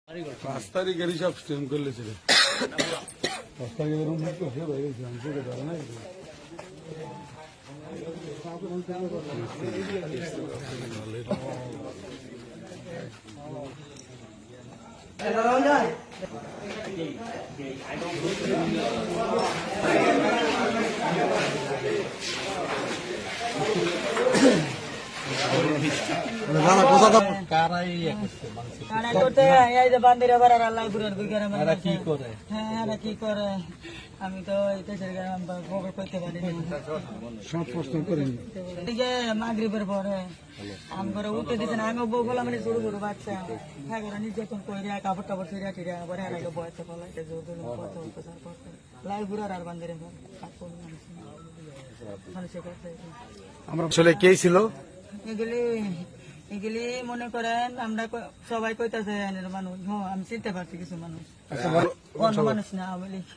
5 তারিখের হিসাব স্টেম করলেছিল 5 তারিখের রুম তো হয়ে গেছে আমি তো জানি না আমি তো করতে পারি মাগরিবের পরে আম করে উঠে দিচ্ছেন আমি বউ বললাম ছোট ছোট বাচ্চা হ্যাঁ নির্যাতন করে কাপড় টাপড় ছিঁড়া টিরা আবার হ্যাঁ বয়সে ফলাইতে জোর লাই বুড়ার আর বান্ধে আমরা আসলে কে ছিল এগুলি মনে করেন আমরা সবাই কইতাছে মানুষ আমি চিনতে পারছি কিছু মানুষ অন্য মানুষ না আওয়ামী লীগ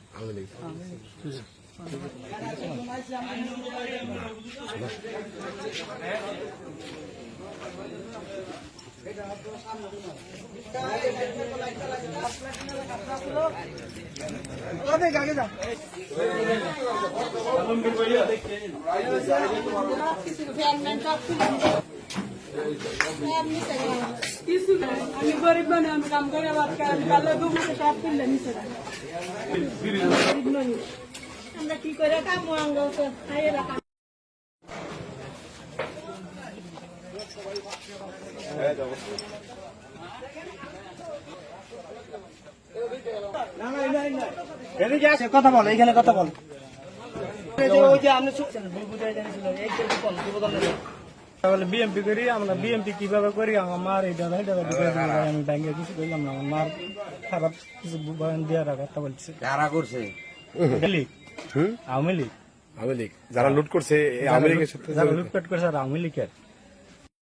আমি গরিব মানে আমি কাম করে আমরা কি করে কাম কথা বল এখানে কথা বল বিএমপি করি আমরা বিএমপি কিভাবে করি আমার এই দাদা আমি ব্যাংকে কিছু করলাম না আমার মার খারাপ কিছু বয়ান দেওয়ার কথা বলছে কারা করছে আওয়ামী লীগ যারা লুট করছে যারা লুটপাট করছে আর আওয়ামী লীগের